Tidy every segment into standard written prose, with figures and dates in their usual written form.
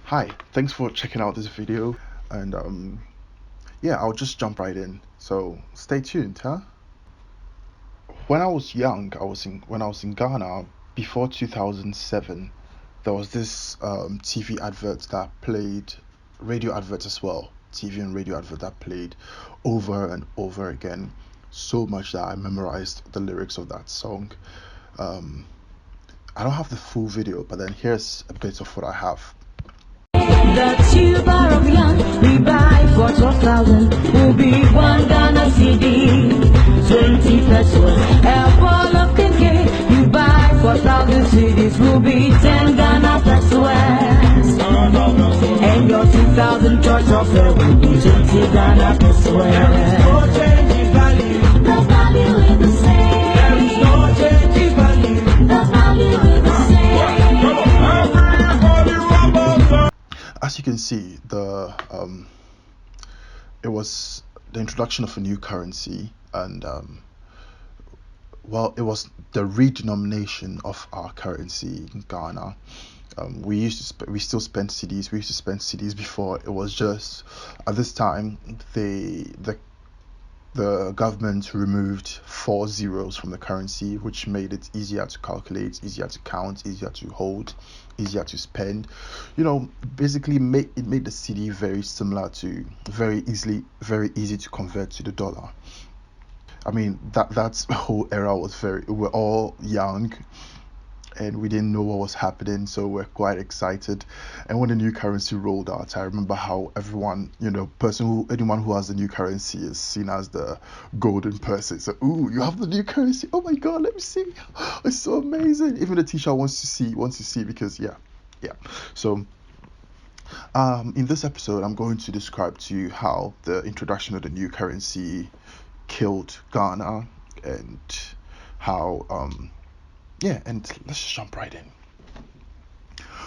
Hi, thanks for checking out this video, and yeah, I'll just jump right in. So stay tuned, huh? When I was young, when I was in Ghana before 2007. There was this TV advert that played, radio adverts as well, TV and radio advert that played over and over again, so much that I memorized the lyrics of that song. Um, I don't have the full video, but then here's a bit of what I have. The silver of young, we buy for 12,000, will be one Ghana Cedi, 20 pesos. A ball of cake, you buy for 1,000 cedis, will be 10 Ghana pesos. And your 2,000 church of fair will be 20 Ghana pesos. No change in value, the value is the same. There is no change in value, the value is the same. As you can see, it was the introduction of a new currency, and it was the redenomination of our currency in Ghana. We still spend cedis. We used to spend cedis before. It was just at this time the government removed 4 zeros from the currency, which made it easier to calculate, easier to count, easier to hold, easier to spend. Basically it made the cedi very similar to very easy to convert to the dollar. I mean, that's whole era was we're all young and we didn't know what was happening, so we're quite excited. And when the new currency rolled out, I remember how everyone, anyone who has the new currency is seen as the golden person. So, ooh, you have the new currency, oh my god, let me see, it's so amazing. Even the teacher wants to see because yeah. So in this episode, I'm going to describe to you how the introduction of the new currency killed Ghana, and how and let's just jump right in.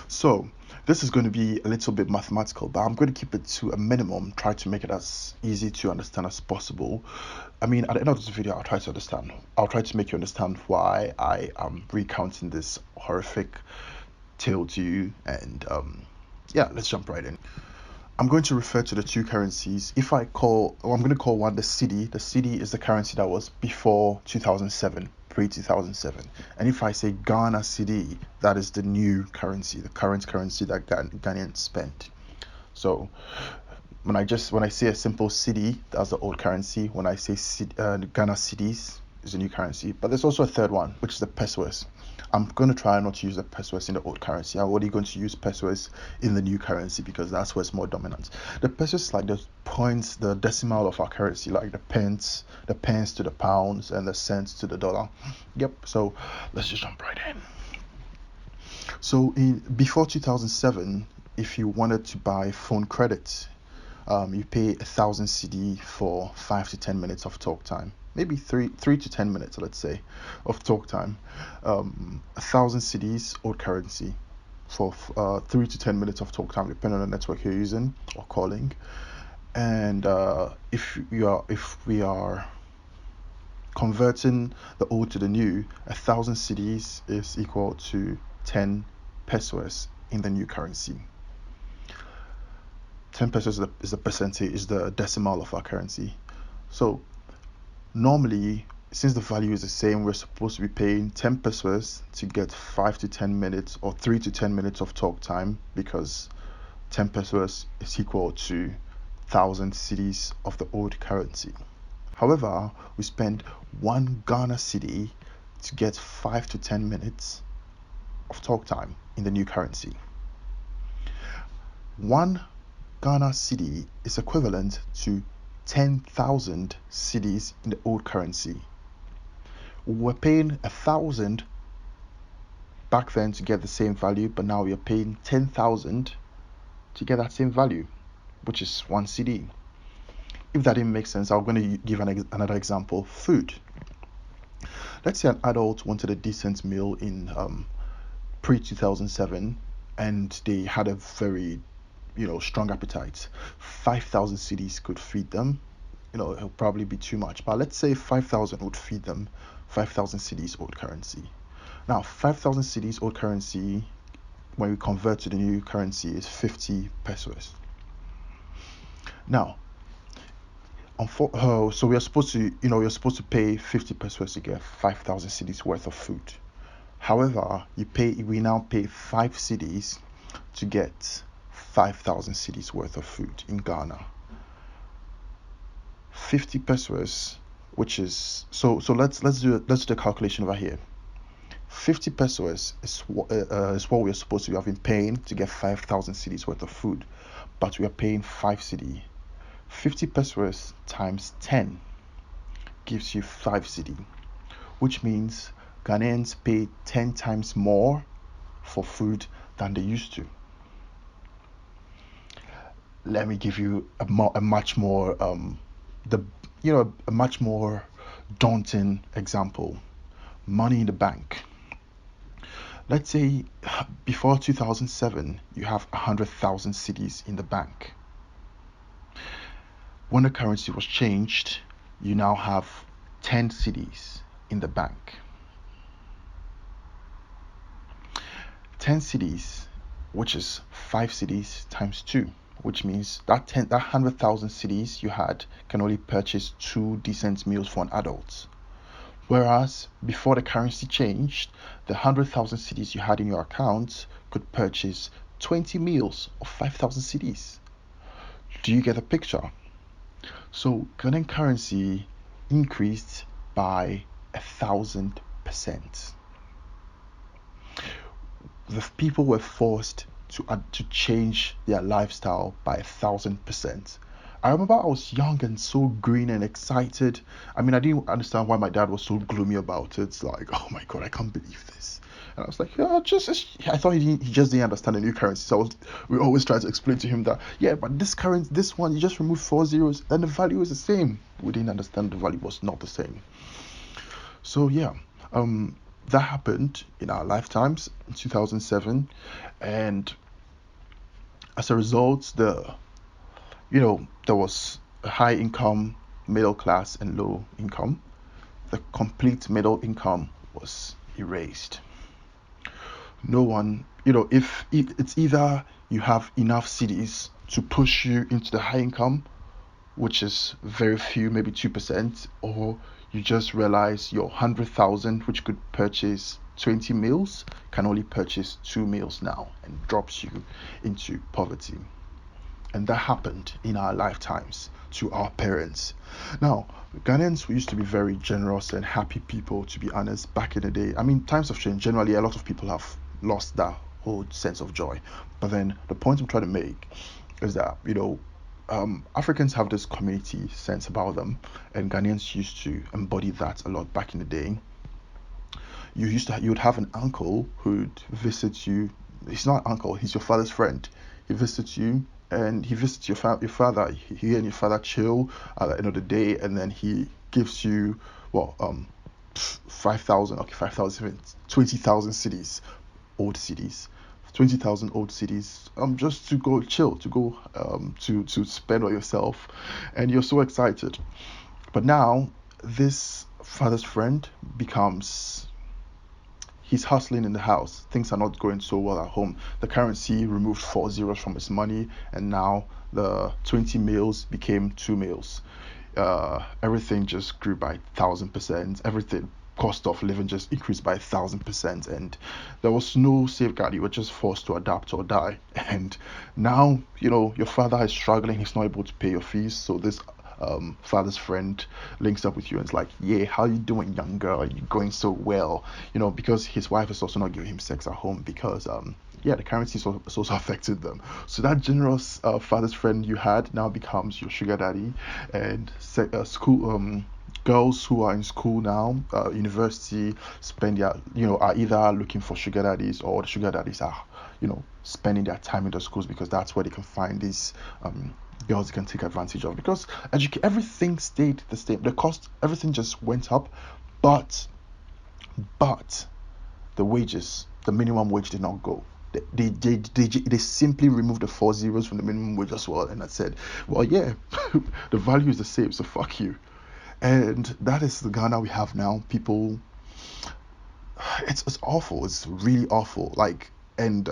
So this is going to be a little bit mathematical, but I'm going to keep it to a minimum, try to make it as easy to understand as possible. I mean, at the end of this video, I'll try to make you understand why I am recounting this horrific tale to you. And let's jump right in. I'm going to refer to the two currencies. I'm going to call one the cedi. The cedi is the currency that was before 2007, pre-2007. And if I say Ghana Cedi, that is the new currency, the current currency that Ghanaians spend. So when I say a simple cedi, that's the old currency. When I say Ghana Cedis, is a new currency. But there's also a third one, which is the pesos. I'm going to try not to use the pesos in the old currency. I'm only going to use pesos in the new currency because that's where it's more dominant. The pesos is like the points, the decimal of our currency, like the pence to the pounds and the cents to the dollar. Yep. So let's just jump right in. So before 2007, if you wanted to buy phone credit, you pay 1,000 cedi for 5 to 10 minutes of talk time. Maybe 3 to 10 minutes, let's say, of talk time. 1,000 cedis, old currency, for 3 to 10 minutes of talk time, depending on the network you're using or calling. And if we are converting the old to the new, 1,000 cedis is equal to 10 pesos in the new currency. 10 pesos is the percentage, is the decimal of our currency. So normally, since the value is the same, we're supposed to be paying 10 pesos to get 5 to 10 minutes or 3 to 10 minutes of talk time, because 10 pesos is equal to 1,000 cedis of the old currency. However, we spend 1 Ghana cedi to get 5 to 10 minutes of talk time in the new currency. 1 Ghana cedi is equivalent to 10,000 cedis in the old currency. We're paying 1,000 back then to get the same value, but now we are paying 10,000 to get that same value, which is 1 cedi. If that didn't make sense, I'm going to give another example. Food. Let's say an adult wanted a decent meal in pre-2007, and they had a very strong appetite. 5,000 cedis could feed them. It'll probably be too much, but let's say 5,000 would feed them. 5,000 cedis old currency. Now 5,000 cedis old currency when we convert to the new currency is 50 pesos. Now, so we are supposed to, you're supposed to pay 50 pesos to get 5,000 cedis worth of food. However, we now pay 5 cedis to get 5,000 cedis worth of food in Ghana. 50 pesos, which is let's do the calculation over here. 50 pesos is what we are supposed to have been paying to get 5,000 cedis worth of food, but we are paying 5 cedi. 50 pesos times 10 gives you 5 cedi, which means Ghanaians pay 10 times more for food than they used to. Let me give you a much more daunting example. Money in the bank. Let's say before 2007 you have 100,000 cedis in the bank. When the currency was changed, you now have 10 cedis in the bank. 10 cedis, which is 5 cedis times 2, which means that 100,000 cedis you had can only purchase 2 decent meals for an adult. Whereas before the currency changed, the 100,000 cedis you had in your account could purchase 20 meals of 5,000 cedis. Do you get the picture? So Ghanaian currency increased by 1,000%. The people were forced to change their lifestyle by 1,000%. I remember I was young and so green and excited. I mean, I didn't understand why my dad was so gloomy about it. It's like, oh my god, I can't believe this. And I was like, yeah, I thought he just didn't understand the new currency. So we always try to explain to him that, yeah, but this one, you just remove 4 zeros and the value is the same. We didn't understand the value was not the same. So yeah, that happened in our lifetimes in 2007, and as a result, there was a high income, middle class, and low income. The complete middle income was erased. No one, if it's either you have enough cedis to push you into the high income, which is very few, maybe 2%, or you just realize your 100,000, which could purchase 20 meals, can only purchase 2 meals now, and drops you into poverty. And that happened in our lifetimes to our parents. Now, Ghanaians used to be very generous and happy people, to be honest, back in the day. I mean, times have changed. Generally, a lot of people have lost that whole sense of joy. But then the point I'm trying to make is that, Africans have this community sense about them, and Ghanaians used to embody that a lot back in the day. You would have an uncle who'd visit you. He's not an uncle, he's your father's friend. He visits you, and he visits your father. He and your father chill at the end of the day, and then he gives you 5,000, 20,000 cedis, old cedis. 20,000 old cedis, just to go chill, to go to spend on yourself, and you're so excited. But now this father's friend he's hustling in the house. Things are not going so well at home. The currency removed 4 zeros from his money, and now the 20 meals became 2 meals. Everything just grew by 1,000%. Everything, cost of living just increased by 1,000%, and there was no safeguard. You were just forced to adapt or die. And now, your father is struggling. He's not able to pay your fees. So this father's friend links up with you and it's like, yeah, how you doing, young girl? Are you going so well? Because his wife is also not giving him sex at home because the currency also affected them. So that generous father's friend you had now becomes your sugar daddy. And school girls who are in school now, university, are either looking for sugar daddies, or the sugar daddies are spending their time in the schools because that's where they can find these girls they can take advantage of, because everything stayed the same. The cost, everything just went up, but the wages, the minimum wage did not go. They simply removed the 4 zeros from the minimum wage as well, and I said, well, yeah, the value is the same, so fuck you. And that is the Ghana we have now. People, it's awful. It's really awful. Like, And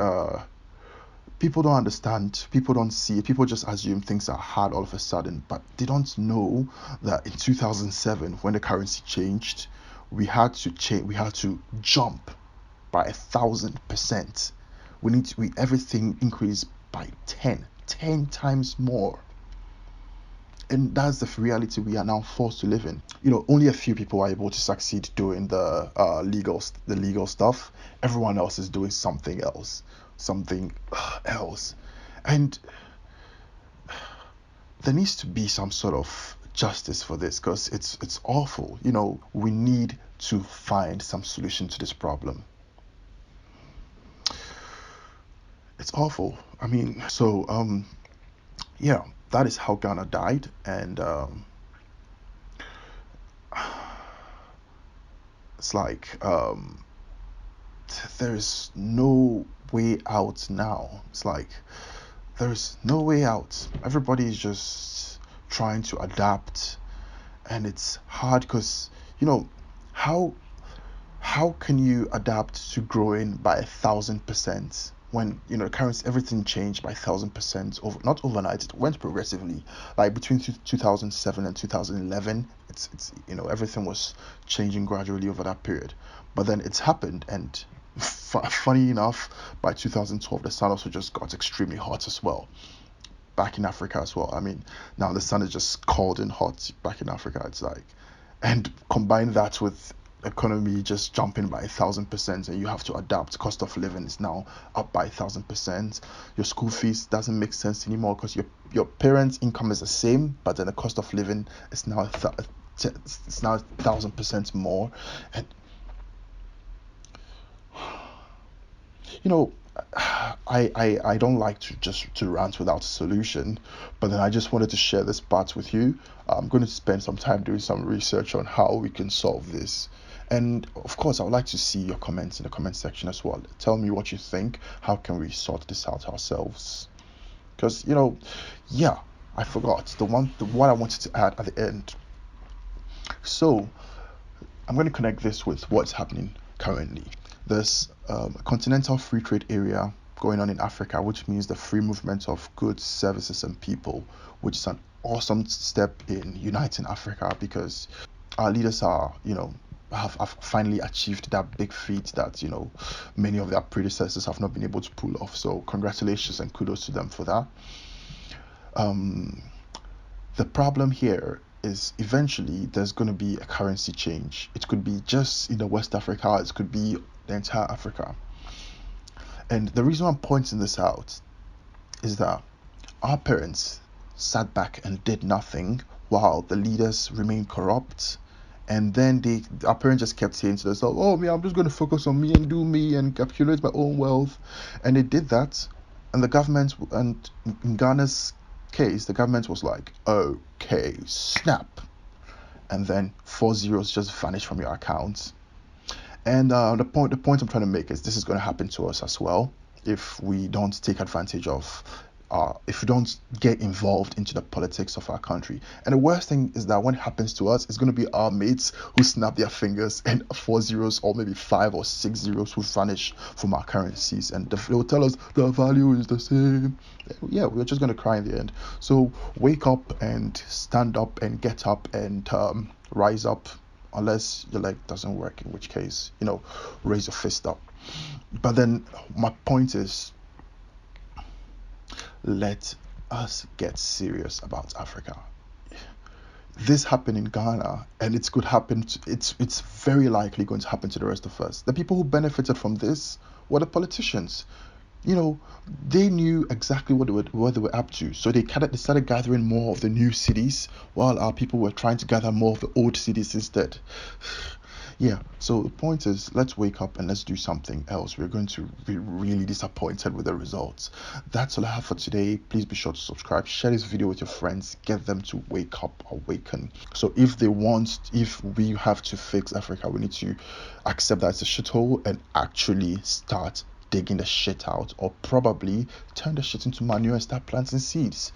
people don't understand, people don't see it, people just assume things are hard all of a sudden, but they don't know that in 2007, when the currency changed, we had to jump by 1,000%. Everything increased by 10 times more. And that's the reality we are now forced to live in. Only a few people are able to succeed doing the legal stuff. Everyone else is doing something else. And there needs to be some sort of justice for this, because it's awful. We need to find some solution to this problem. It's awful. I mean, so yeah, that is how Ghana died. And it's like there's no way out now. It's like there's no way out. Everybody is just trying to adapt, and it's hard because how can you adapt to growing by 1,000% when currency, everything changed by 1,000% over, not overnight, it went progressively. Like between 2007 and 2011, it's everything was changing gradually over that period. But then it's happened, and funny enough, by 2012 the sun also just got extremely hot as well back in Africa as well. I mean, now the sun is just cold and hot back in Africa. It's like, and combine that with economy just jumping by 1,000%, and you have to adapt. Cost of living is now up by 1,000%. Your school fees doesn't make sense anymore because your parents' income is the same, but then the cost of living is now it's now 1,000% more. And I don't like to rant without a solution, but then I just wanted to share this part with you. I'm going to spend some time doing some research on how we can solve this. And of course, I would like to see your comments in the comment section as well. Tell me what you think. How can we sort this out ourselves? Because yeah, I forgot what I wanted to add at the end. So I'm going to connect this with what's happening currently. There's a continental free trade area going on in Africa, which means the free movement of goods, services, and people, which is an awesome step in uniting Africa, because our leaders are, have finally achieved that big feat that many of their predecessors have not been able to pull off. So congratulations and kudos to them for that. The problem here is eventually there's going to be a currency change. It could be just in the West Africa, it could be the entire Africa. And the reason I'm pointing this out is that our parents sat back and did nothing while the leaders remained corrupt. And then our parents just kept saying to themselves, oh, I'm just going to focus on me and do me and accumulate my own wealth. And they did that. And the government, and in Ghana's case, the government was like, okay, snap. And then 4 zeros just vanished from your account. And the point I'm trying to make is this is going to happen to us as well if we don't take advantage of, if we don't get involved into the politics of our country. And the worst thing is that when it happens to us, it's going to be our mates who snap their fingers and 4 zeros or maybe 5 or 6 zeros will vanish from our currencies, and they will tell us the value is the same. Yeah, we're just going to cry in the end. So wake up and stand up and get up and rise up. Unless your leg doesn't work, in which case, raise your fist up. But then my point is, let us get serious about Africa. This happened in Ghana, and it's very likely going to happen to the rest of us. The people who benefited from this were the politicians. They knew exactly what they were up to, so they started gathering more of the new cities, while our people were trying to gather more of the old cities instead. Yeah, so the point is, let's wake up and let's do something else. We're going to be really disappointed with the results. That's all I have for today. Please be sure to subscribe, share this video with your friends, get them to wake up, awaken. So if we have to fix Africa, we need to accept that it's a shithole and actually start digging the shit out, or probably turn the shit into manure and start planting seeds.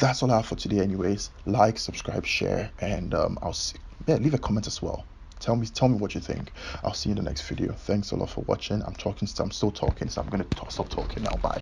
That's all I have for today anyways. Like, subscribe, share, and leave a comment as well. Tell me what you think. I'll see you in the next video. Thanks a lot for watching. I'm still talking, so I'm gonna stop talking now. Bye.